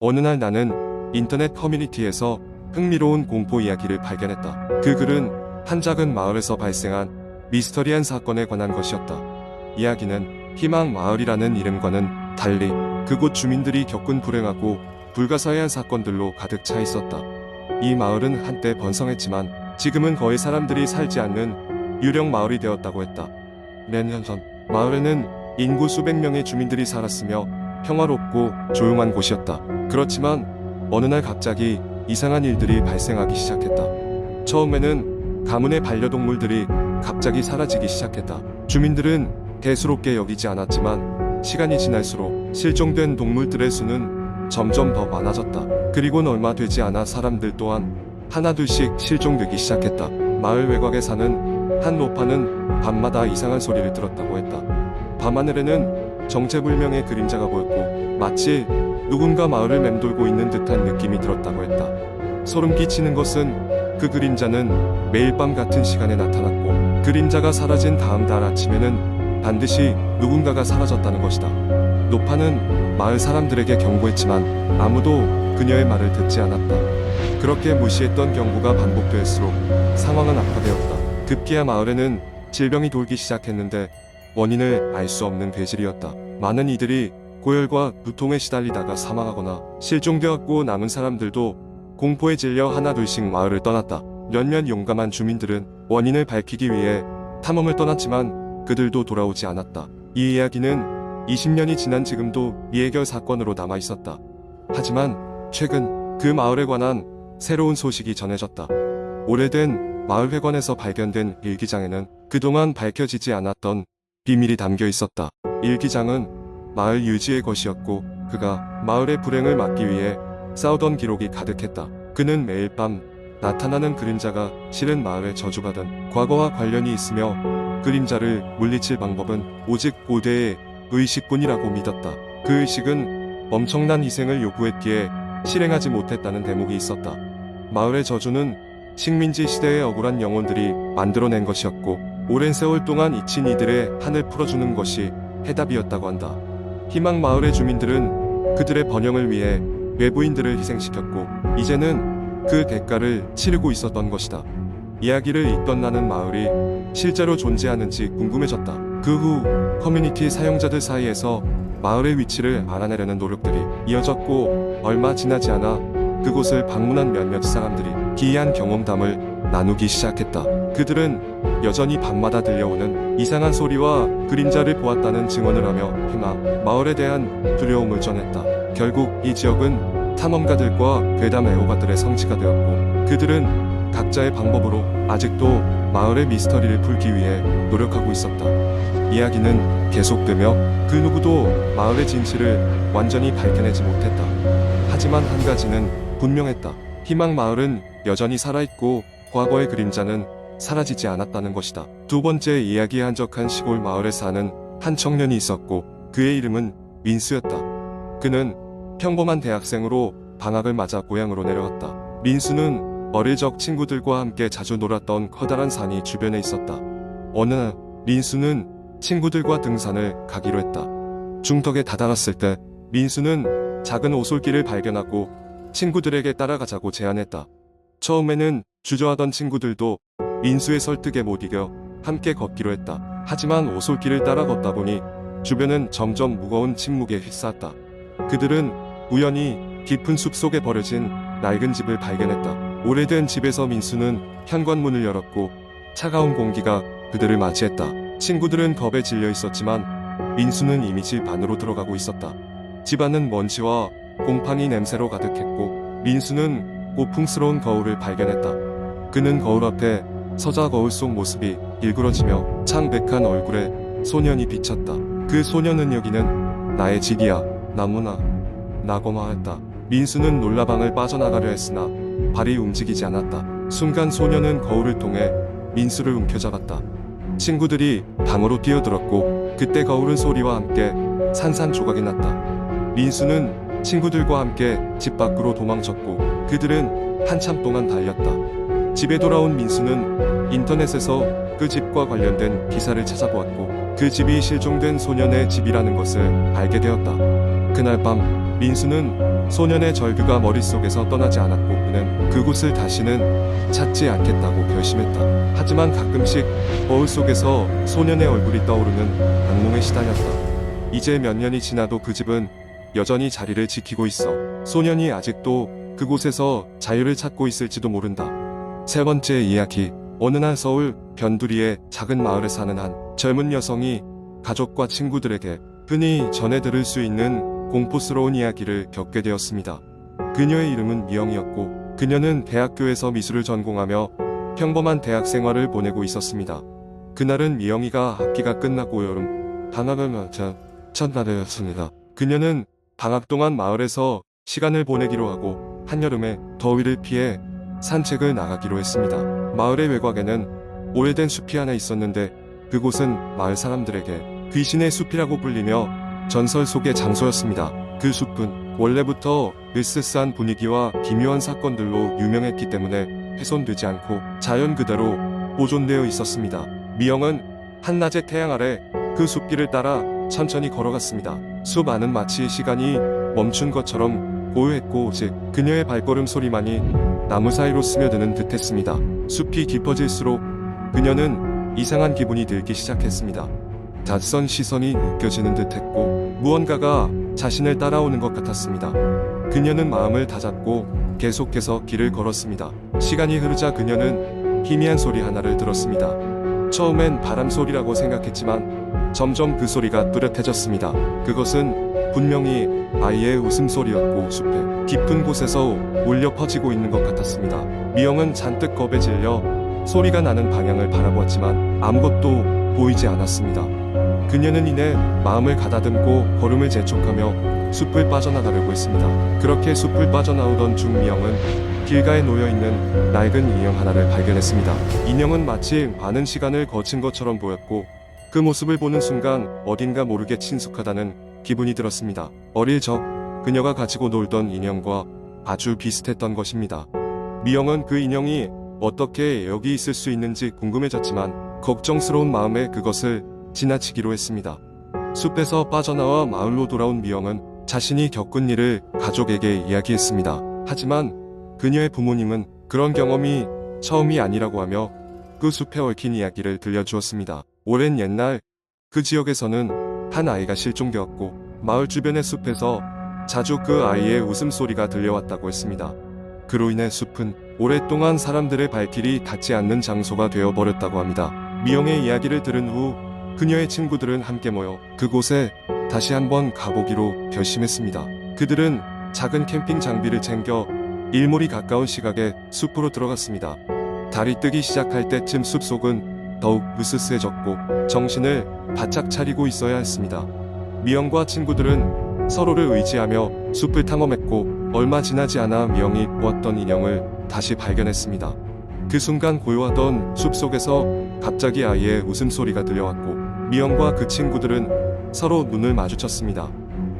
어느 날 나는 인터넷 커뮤니티에서 흥미로운 공포 이야기를 발견했다. 그 글은 한 작은 마을에서 발생한 미스터리한 사건에 관한 것이었다. 이야기는 희망 마을이라는 이름과는 달리 그곳 주민들이 겪은 불행하고 불가사의한 사건들로 가득 차 있었다. 이 마을은 한때 번성했지만 지금은 거의 사람들이 살지 않는 유령 마을이 되었다고 했다. 몇 년 전 마을에는 인구 수백 명의 주민들이 살았으며 평화롭고 조용한 곳이었다. 그렇지만 어느 날 갑자기 이상한 일들이 발생하기 시작했다. 처음에는 가문의 반려동물들이 갑자기 사라지기 시작했다. 주민들은 대수롭게 여기지 않았지만 시간이 지날수록 실종된 동물들의 수는 점점 더 많아졌다. 그리고는 얼마 되지 않아 사람들 또한 하나둘씩 실종되기 시작했다. 마을 외곽에 사는 한 노파는 밤마다 이상한 소리를 들었다고 했다. 밤하늘에는 정체불명의 그림자가 보였고 마치 누군가 마을을 맴돌고 있는 듯한 느낌이 들었다고 했다. 소름 끼치는 것은 그 그림자는 매일 밤 같은 시간에 나타났고 그림자가 사라진 다음 날 아침에는 반드시 누군가가 사라졌다는 것이다. 노파는 마을 사람들에게 경고했지만 아무도 그녀의 말을 듣지 않았다. 그렇게 무시했던 경고가 반복될수록 상황은 악화되었다. 급기야 마을에는 질병이 돌기 시작했는데 원인을 알 수 없는 괴질이었다. 많은 이들이 고열과 두통에 시달리다가 사망하거나 실종되었고 남은 사람들도 공포에 질려 하나둘씩 마을을 떠났다. 몇몇 용감한 주민들은 원인을 밝히기 위해 탐험을 떠났지만 그들도 돌아오지 않았다. 이 이야기는 20년이 지난 지금도 미해결 사건으로 남아 있었다. 하지만 최근 그 마을에 관한 새로운 소식이 전해졌다. 오래된 마을회관에서 발견된 일기장에는 그동안 밝혀지지 않았던 비밀이 담겨 있었다. 일기장은 마을 유지의 것이었고 그가 마을의 불행을 막기 위해 싸우던 기록이 가득했다. 그는 매일 밤 나타나는 그림자가 실은 마을에 저주받은 과거와 관련이 있으며 그림자를 물리칠 방법은 오직 고대의 의식뿐이라고 믿었다. 그 의식은 엄청난 희생을 요구했기에 실행하지 못했다는 대목이 있었다. 마을의 저주는 식민지 시대의 억울한 영혼들이 만들어낸 것이었고 오랜 세월 동안 잊힌 이들의 한을 풀어주는 것이 해답이었다고 한다. 희망 마을의 주민들은 그들의 번영을 위해 외부인들을 희생시켰고 이제는 그 대가를 치르고 있었던 것이다. 이야기를 읽던 나는 마을이 실제로 존재하는지 궁금해졌다. 그 후 커뮤니티 사용자들 사이에서 마을의 위치를 알아내려는 노력들이 이어졌고 얼마 지나지 않아 그곳을 방문한 몇몇 사람들이 기이한 경험담을 나누기 시작했다. 그들은 여전히 밤마다 들려오는 이상한 소리와 그림자를 보았다는 증언을 하며 희망 마을에 대한 두려움을 전했다. 결국 이 지역은 탐험가들과 괴담 애호가들의 성지가 되었고 그들은 각자의 방법으로 아직도 마을의 미스터리를 풀기 위해 노력하고 있었다. 이야기는 계속되며 그 누구도 마을의 진실을 완전히 밝혀내지 못했다. 하지만 한 가지는 분명했다. 희망 마을은 여전히 살아있고 과거의 그림자는 사라지지 않았다는 것이다. 두 번째 이야기에 한적한 시골 마을에 사는 한 청년이 있었고 그의 이름은 민수였다. 그는 평범한 대학생으로 방학을 맞아 고향으로 내려왔다. 민수는 어릴 적 친구들과 함께 자주 놀았던 커다란 산이 주변에 있었다. 어느 날 민수는 친구들과 등산을 가기로 했다. 중턱에 다다랐을 때 민수는 작은 오솔길을 발견하고 친구들에게 따라가자고 제안했다. 처음에는 주저하던 친구들도 민수의 설득에 못 이겨 함께 걷기로 했다. 하지만 오솔길을 따라 걷다 보니 주변은 점점 무거운 침묵에 휩싸였다. 그들은 우연히 깊은 숲 속에 버려진 낡은 집을 발견했다. 오래된 집에서 민수는 현관문을 열었고 차가운 공기가 그들을 맞이했다. 친구들은 겁에 질려 있었지만 민수는 이미 집 안으로 들어가고 있었다. 집 안은 먼지와 곰팡이 냄새로 가득했고 민수는 고풍스러운 거울을 발견했다. 그는 거울 앞에 서자 거울 속 모습이 일그러지며 창백한 얼굴에 소년이 비쳤다. 그 소년은 여기는 나의 집이야. 나무나 나고마 했다. 민수는 놀라 방을 빠져나가려 했으나 발이 움직이지 않았다. 순간 소년은 거울을 통해 민수를 움켜잡았다. 친구들이 방으로 뛰어들었고 그때 거울은 소리와 함께 산산조각이 났다. 민수는 친구들과 함께 집 밖으로 도망쳤고 그들은 한참 동안 달렸다. 집에 돌아온 민수는 인터넷에서 그 집과 관련된 기사를 찾아보았고 그 집이 실종된 소년의 집이라는 것을 알게 되었다. 그날 밤 민수는 소년의 절규가 머릿속에서 떠나지 않았고 그는 그곳을 다시는 찾지 않겠다고 결심했다. 하지만 가끔씩 거울 속에서 소년의 얼굴이 떠오르는 악몽에 시달렸다. 이제 몇 년이 지나도 그 집은 여전히 자리를 지키고 있어. 소년이 아직도 그곳에서 자유를 찾고 있을지도 모른다. 세 번째 이야기. 어느 날 서울 변두리의 작은 마을에 사는 한 젊은 여성이 가족과 친구들에게 흔히 전해 들을 수 있는 공포스러운 이야기를 겪게 되었습니다. 그녀의 이름은 미영이었고 그녀는 대학교에서 미술을 전공하며 평범한 대학 생활을 보내고 있었습니다. 그날은 미영이가 학기가 끝나고 여름 방학을 맞아 첫날이었습니다. 그녀는 방학 동안 마을에서 시간을 보내기로 하고 한여름에 더위를 피해 산책을 나가기로 했습니다. 마을의 외곽에는 오래된 숲이 하나 있었는데 그곳은 마을 사람들에게 귀신의 숲이라고 불리며 전설 속의 장소였습니다. 그 숲은 원래부터 으스스한 분위기와 기묘한 사건들로 유명했기 때문에 훼손되지 않고 자연 그대로 보존되어 있었습니다. 미영은 한낮의 태양 아래 그 숲길을 따라 천천히 걸어갔습니다. 숲 안은 마치 시간이 멈춘 것처럼 고요했고 오직 그녀의 발걸음 소리만이 나무 사이로 스며드는 듯했습니다. 숲이 깊어질수록 그녀는 이상한 기분이 들기 시작했습니다. 낯선 시선이 느껴지는 듯했고 무언가가 자신을 따라오는 것 같았습니다. 그녀는 마음을 다잡고 계속해서 길을 걸었습니다. 시간이 흐르자 그녀는 희미한 소리 하나를 들었습니다. 처음엔 바람 소리라고 생각했지만 점점 그 소리가 뚜렷해졌습니다. 그것은 분명히 아이의 웃음소리였고 숲의 깊은 곳에서 울려 퍼지고 있는 것 같았습니다. 미영은 잔뜩 겁에 질려 소리가 나는 방향을 바라보았지만 아무것도 보이지 않았습니다. 그녀는 이내 마음을 가다듬고 걸음을 재촉하며 숲을 빠져나가려고 했습니다. 그렇게 숲을 빠져나오던 중 미영은 길가에 놓여있는 낡은 인형 하나를 발견했습니다. 인형은 마치 많은 시간을 거친 것처럼 보였고 그 모습을 보는 순간 어딘가 모르게 친숙하다는 기분이 들었습니다. 어릴 적 그녀가 가지고 놀던 인형과 아주 비슷했던 것입니다. 미영은 그 인형이 어떻게 여기 있을 수 있는지 궁금해졌지만 걱정스러운 마음에 그것을 지나치기로 했습니다. 숲에서 빠져나와 마을로 돌아온 미영은 자신이 겪은 일을 가족에게 이야기했습니다. 하지만 그녀의 부모님은 그런 경험이 처음이 아니라고 하며 그 숲에 얽힌 이야기를 들려주었습니다. 오랜 옛날 그 지역에서는 한 아이가 실종되었고 마을 주변의 숲에서 자주 그 아이의 웃음소리가 들려왔다고 했습니다. 그로 인해 숲은 오랫동안 사람들의 발길이 닿지 않는 장소가 되어버렸다고 합니다. 미영의 이야기를 들은 후 그녀의 친구들은 함께 모여 그곳에 다시 한번 가보기로 결심했습니다. 그들은 작은 캠핑 장비를 챙겨 일몰이 가까운 시각에 숲으로 들어갔습니다. 달이 뜨기 시작할 때쯤 숲속은 더욱 으스스해졌고 정신을 바짝 차리고 있어야 했습니다. 미영과 친구들은 서로를 의지하며 숲을 탐험했고 얼마 지나지 않아 미영이 보았던 인형을 다시 발견했습니다. 그 순간 고요하던 숲속에서 갑자기 아이의 웃음소리가 들려왔고 미영과 그 친구들은 서로 눈을 마주쳤습니다.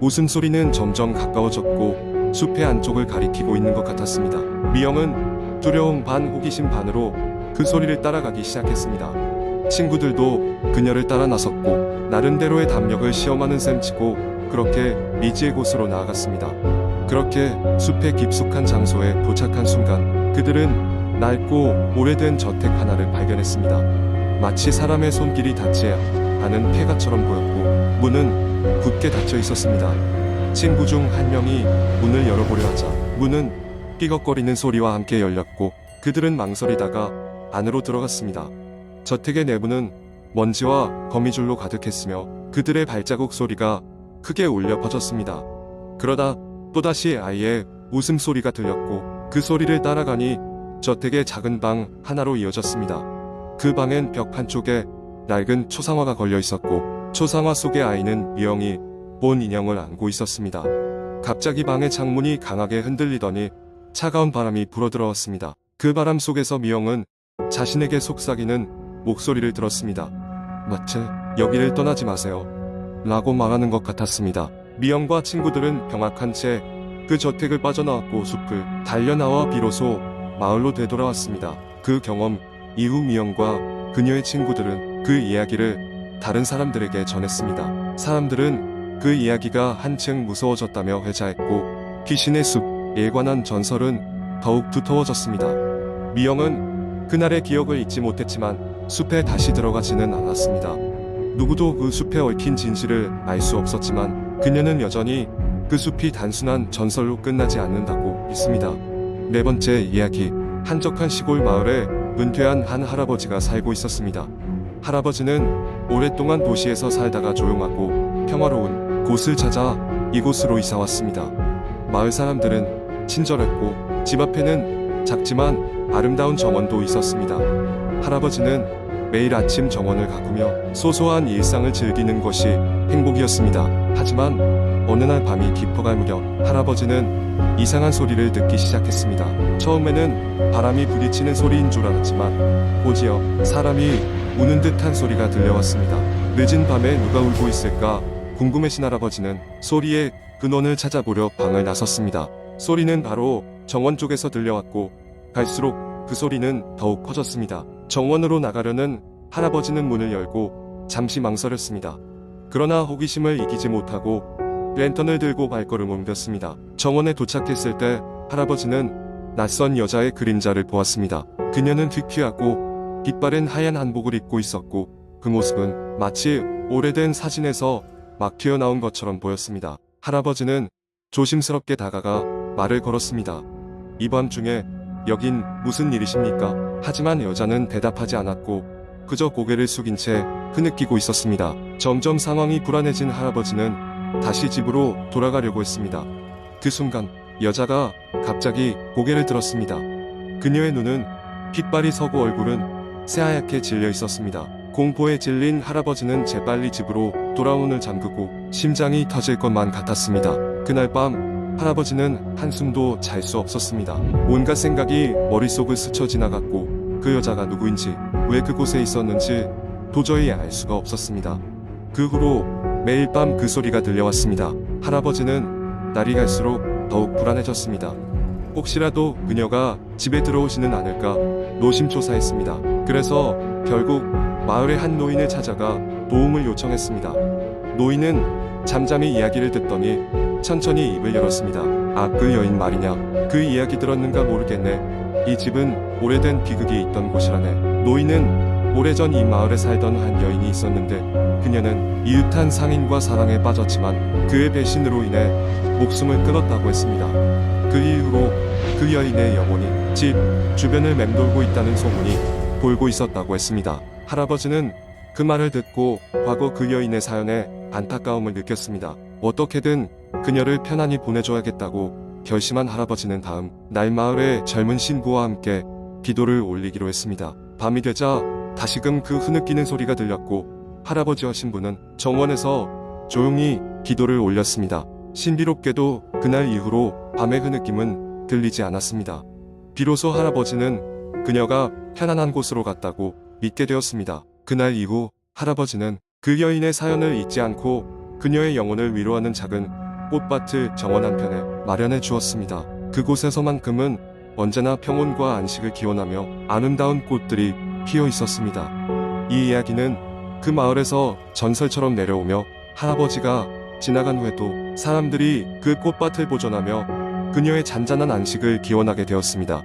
웃음소리는 점점 가까워졌고 숲의 안쪽을 가리키고 있는 것 같았습니다. 미영은 두려움 반 호기심 반으로 그 소리를 따라가기 시작했습니다. 친구들도 그녀를 따라 나섰고 나름대로의 담력을 시험하는 셈치고 그렇게 미지의 곳으로 나아갔습니다. 그렇게 숲의 깊숙한 장소에 도착한 순간 그들은 낡고 오래된 저택 하나를 발견했습니다. 마치 사람의 손길이 닿지 않은 폐가처럼 보였고 문은 굳게 닫혀 있었습니다. 친구 중 한 명이 문을 열어보려 하자 문은 삐걱거리는 소리와 함께 열렸고 그들은 망설이다가 안으로 들어갔습니다. 저택의 내부는 먼지와 거미줄로 가득했으며 그들의 발자국 소리가 크게 울려 퍼졌습니다. 그러다 또다시 아이의 웃음소리가 들렸고 그 소리를 따라가니 저택의 작은 방 하나로 이어졌습니다. 그 방엔 벽 한쪽에 낡은 초상화가 걸려 있었고 초상화 속의 아이는 미영이 본 인형을 안고 있었습니다. 갑자기 방의 창문이 강하게 흔들리더니 차가운 바람이 불어들어왔습니다. 그 바람 속에서 미영은 자신에게 속삭이는 목소리를 들었습니다. 마치 여기를 떠나지 마세요 라고 말하는 것 같았습니다. 미영과 친구들은 병약한 채 그 저택을 빠져나왔고 숲을 달려나와 비로소 마을로 되돌아왔습니다. 그 경험 이후 미영과 그녀의 친구들은 그 이야기를 다른 사람들에게 전했습니다. 사람들은 그 이야기가 한층 무서워졌다며 회자했고 귀신의 숲에 관한 전설은 더욱 두터워졌습니다. 미영은 그날의 기억을 잊지 못했지만 숲에 다시 들어가지는 않았습니다. 누구도 그 숲에 얽힌 진실을 알 수 없었지만 그녀는 여전히 그 숲이 단순한 전설로 끝나지 않는다고 믿습니다. 네 번째 이야기. 한적한 시골 마을에 은퇴한 한 할아버지가 살고 있었습니다. 할아버지는 오랫동안 도시에서 살다가 조용하고 평화로운 곳을 찾아 이곳으로 이사 왔습니다. 마을 사람들은 친절했고 집 앞에는 작지만 아름다운 정원도 있었습니다. 할아버지는 매일 아침 정원을 가꾸며 소소한 일상을 즐기는 것이 행복이었습니다. 하지만 어느 날 밤이 깊어갈 무렵 할아버지는 이상한 소리를 듣기 시작했습니다. 처음에는 바람이 부딪히는 소리인 줄 알았지만 곧이어 사람이 우는 듯한 소리가 들려왔습니다. 늦은 밤에 누가 울고 있을까 궁금해진 할아버지는 소리의 근원을 찾아보려 방을 나섰습니다. 소리는 바로 정원 쪽에서 들려왔고 갈수록 그 소리는 더욱 커졌습니다. 정원으로 나가려는 할아버지는 문을 열고 잠시 망설였습니다. 그러나 호기심을 이기지 못하고 랜턴을 들고 발걸음을 옮겼습니다. 정원에 도착했을 때 할아버지는 낯선 여자의 그림자를 보았습니다. 그녀는 퀴퀴하고 빛바랜 하얀 한복을 입고 있었고 그 모습은 마치 오래된 사진에서 막 튀어나온 것처럼 보였습니다. 할아버지는 조심스럽게 다가가 말을 걸었습니다. 이 밤중에 여긴 무슨 일이십니까? 하지만 여자는 대답하지 않았고 그저 고개를 숙인 채 흐느끼고 있었습니다. 점점 상황이 불안해진 할아버지는 다시 집으로 돌아가려고 했습니다. 그 순간 여자가 갑자기 고개를 들었습니다. 그녀의 눈은 핏발이 서고 얼굴은 새하얗게 질려 있었습니다. 공포에 질린 할아버지는 재빨리 집으로 돌아오는 잠그고 심장이 터질 것만 같았습니다. 그날 밤 할아버지는 한숨도 잘 수 없었습니다. 온갖 생각이 머릿속을 스쳐 지나갔고 그 여자가 누구인지 왜 그곳에 있었는지 도저히 알 수가 없었습니다. 그 후로 매일 밤 그 소리가 들려왔습니다. 할아버지는 날이 갈수록 더욱 불안해졌습니다. 혹시라도 그녀가 집에 들어오지는 않을까 노심초사했습니다. 그래서 결국 마을의 한 노인을 찾아가 도움을 요청했습니다. 노인은 잠잠히 이야기를 듣더니 천천히 입을 열었습니다. 아, 그 여인 말이냐. 그 이야기 들었는가 모르겠네. 이 집은 오래된 비극이 있던 곳이라네. 노인은 오래전 이 마을에 살던 한 여인이 있었는데 그녀는 이웃한 상인과 사랑에 빠졌지만 그의 배신으로 인해 목숨을 끊었다고 했습니다. 그 이후로 그 여인의 영혼이 집 주변을 맴돌고 있다는 소문이 돌고 있었다고 했습니다. 할아버지는 그 말을 듣고 과거 그 여인의 사연에 안타까움을 느꼈습니다. 어떻게든 그녀를 편안히 보내줘야겠다고 결심한 할아버지는 다음 날 마을의 젊은 신부와 함께 기도를 올리기로 했습니다. 밤이 되자 다시금 그 흐느끼는 소리가 들렸고 할아버지와 신부는 정원에서 조용히 기도를 올렸습니다. 신비롭게도 그날 이후로 밤의 흐느낌은 들리지 않았습니다. 비로소 할아버지는 그녀가 편안한 곳으로 갔다고 믿게 되었습니다. 그날 이후 할아버지는 그 여인의 사연을 잊지 않고 그녀의 영혼을 위로하는 작은 꽃밭을 정원 한편에 마련해 주었습니다. 그곳에서만큼은 언제나 평온과 안식을 기원하며 아름다운 꽃들이 피어 있었습니다. 이 이야기는 그 마을에서 전설처럼 내려오며 할아버지가 지나간 후에도 사람들이 그 꽃밭을 보존하며 그녀의 잔잔한 안식을 기원하게 되었습니다.